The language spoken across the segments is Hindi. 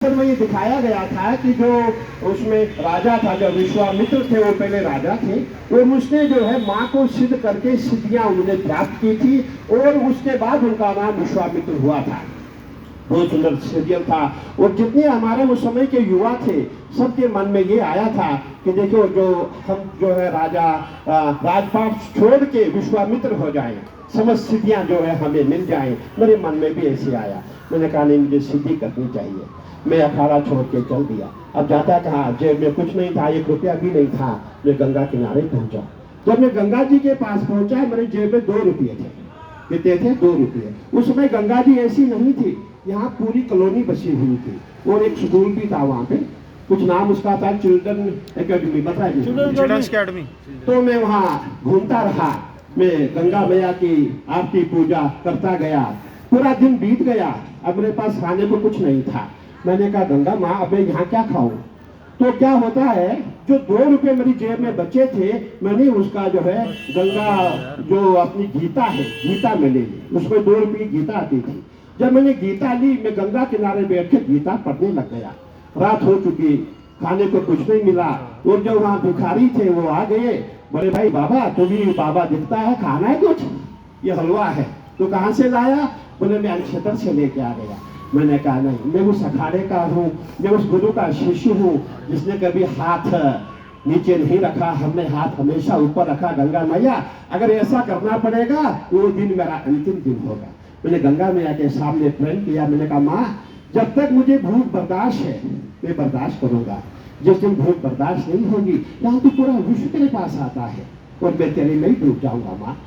में ये दिखाया गया था कि जो उसमें राजा था, जो विश्वामित्र थे वो पहले राजा थे और उसने जो है माँ को सिद्ध करके सिद्धियां उन्होंने प्राप्त की थी और उसके बाद उनका नाम विश्वामित्र हुआ था। बहुत सुंदर सीरियल था और जितने हमारे उस समय के युवा थे सबके मन में ये आया था कि देखो जो हम जो है राजा राजपाट छोड़ के विश्वामित्र हो जाए, समस्त सिद्धियां जो है हमें मिल जाएं। मेरे मन में भी ऐसे आया, मैंने कहा नहीं मुझे सिद्धि करनी चाहिए। मैं अखाड़ा छोड़ के चल दिया। अब जाता कहा, जेब में कुछ नहीं था, 1 रुपया भी नहीं था। मैं गंगा किनारे पहुंचा। जब मैं गंगा जी के पास पहुंचा मेरे जेब में 2 रुपये थे। कितने थे? 2 रुपये। उस समय गंगा जी ऐसी नहीं थी, यहाँ पूरी कॉलोनी बसी हुई थी और एक स्कूल भी था वहाँ पे, कुछ नाम उसका था चिल्ड्रन एकेडमी, बताइए चिल्ड्रंस एकेडमी। तो मैं वहाँ घूमता रहा, मैं गंगा मैया की आरती पूजा करता गया। पूरा दिन बीत गया। अब मेरे पास खाने को कुछ नहीं था। मैंने कहा गंगा माँ अब यहाँ क्या खाऊं? तो क्या होता है, जो 2 रुपए मेरी जेब में बचे थे मैंने उसका जो है गंगा जो अपनी गीता है, गीता मैंने ली। उसमें 2 रुपये की गीता आती थी। जब मैंने गीता ली, मैं गंगा किनारे बैठ के गीता पढ़ने लग गया। रात हो चुकी, खाने को कुछ नहीं मिला और जो वहाँ भिखारी थे वो आ गए। बोले भाई बाबा, तुम्हें बाबा दिखता है, खाना है कुछ? ये हलवा है। तो कहाँ से लाया? बोले मैं अनक्षेत्र से लेके आ गया। मैंने कहा नहीं, मैं उस अखाड़े का हूँ, मैं उस गुरु का शिष्य हूँ जिसने कभी हाथ नीचे नहीं रखा, हमने हाथ हमेशा ऊपर रखा। गंगा मैया अगर ऐसा करना पड़ेगा वो दिन मेरा अंतिम दिन होगा। मैंने गंगा मैया के सामने प्रण किया। मैंने कहा माँ, जब तक मुझे भूख बर्दाश्त है मैं बर्दाश्त करूंगा। जिस दिन भूख बर्दाश्त नहीं होगी यहाँ तो पूरा विश्व तेरे पास आता है और मैं तेरे में ही डूब जाऊंगा। माँ,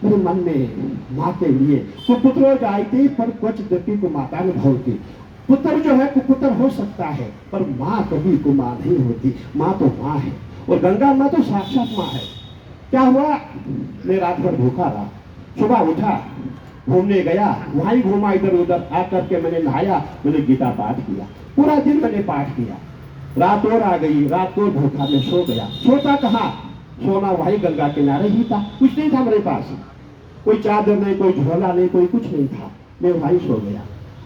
मेरे मन में माँ के लिए कुपुत्रो जायते पर क्वचिदपि कुमाता न भवति। पुत्र जो है कुपुत्र हो सकता है पर माँ कभी कुमार नहीं होती। माँ तो माँ है और गंगा माँ तो साक्षात माँ है। क्या हुआ, मैं रात भर भूखा रहा। सुबह उठा, घूमने गया, वहीं घूमा इधर उधर। आकर के मैंने नहाया, मैंने गीता पाठ किया। पूरा दिन मैंने पाठ किया। रात और आ गई, रात को भूखा मैं सो गया। सोता कहाँ, सोना वहीं गंगा किनारे ही था। कुछ नहीं था मेरे पास, कोई चादर नहीं, कोई झोला नहीं, कोई कुछ नहीं था। मैं वहीं सो गया।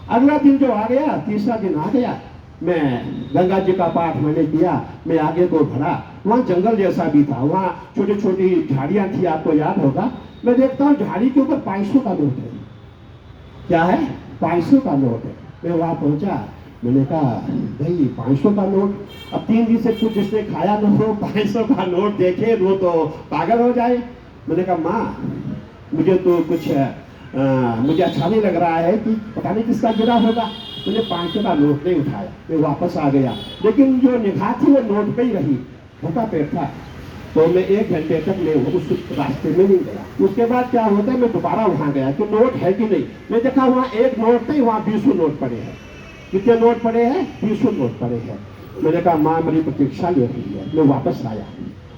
अगला दिन जो आ गया, तीसरा दिन आ गया, मैं गंगा जी का पाठ मैंने किया। मैं आगे को बढ़ा, वहाँ जंगल जैसा भी था, वहाँ छोटी छोटी झाड़ियाँ थी, आपको याद होगा। मैं देखता हूँ झाड़ी के ऊपर 500 का नोट है। क्या है? 500 का नोट है। मैं वहाँ पहुँचा, मैंने कहा भाई 500 का नोट? अब 3 दिन से कुछ जिसने खाया न हो 500 का नोट देखे वो तो पागल हो जाए। मैंने कहा माँ, मुझे तो कुछ मुझे अच्छा नहीं लग रहा है कि पता नहीं किसका गिरा होगा। मैंने 500 का नोट नहीं उठाया, मैं वापस आ गया। लेकिन जो निगाह थी वो नोट पे ही रही। भूखा पेट था तो मैं 1 घंटे तक मैं उस रास्ते में नहीं गया। उसके बाद क्या होता है, मैं दोबारा वहाँ गया कि नोट है कि नहीं। मैं देखा वहाँ 1 नोट नहीं, वहाँ 20 नोट पड़े हैं। कितने नोट पड़े हैं? 20 नोट पड़े हैं। मैंने कहा माँ मेरी प्रतीक्षा ले रही है। मैं वापस आया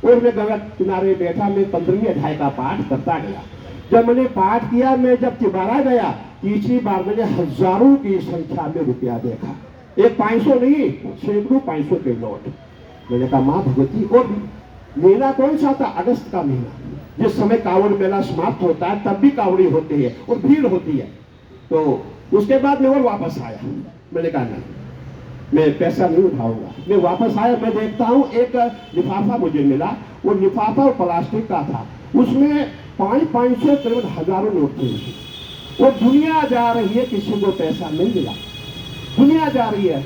और मैं गंगा किनारे बैठा, मैं 15वीं अध्याय का पाठ करता गया। जब मैंने पाठ किया, मैं जब तिबारा गया, तीसरी बार मैंने हजारों की संख्या में रुपया देखा। एक 500 नहीं, सैकड़ों 500 के नोट। मैंने कहा माँ भगवती, और महीना कौन सा था? अगस्त का महीना, जिस समय कांवड़ मेला समाप्त होता है तब भी कांवड़ी होती है और भीड़ होती है। तो उसके बाद मैं और वापस आया। मैंने कहा नहीं, मैं पैसा नहीं उठाऊंगा। मैं वापस आया, मैं देखता हूँ एक लिफाफा मुझे मिला। वो लिफाफा प्लास्टिक का था, उसमें 500 करीब हजारों नोट थे। वो दुनिया जा रही है, किसी को पैसा नहीं मिला। दुनिया जा रही है,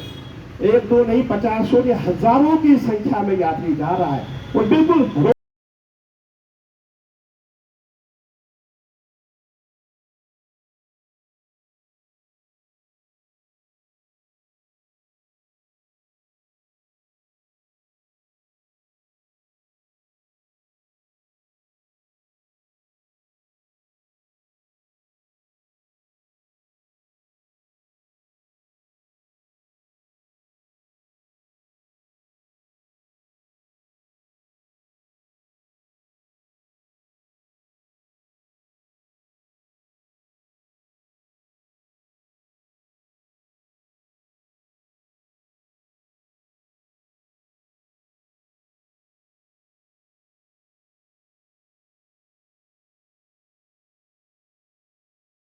1 2 नहीं 50 हजारों की संख्या में यात्री जा रहा है और बिल्कुल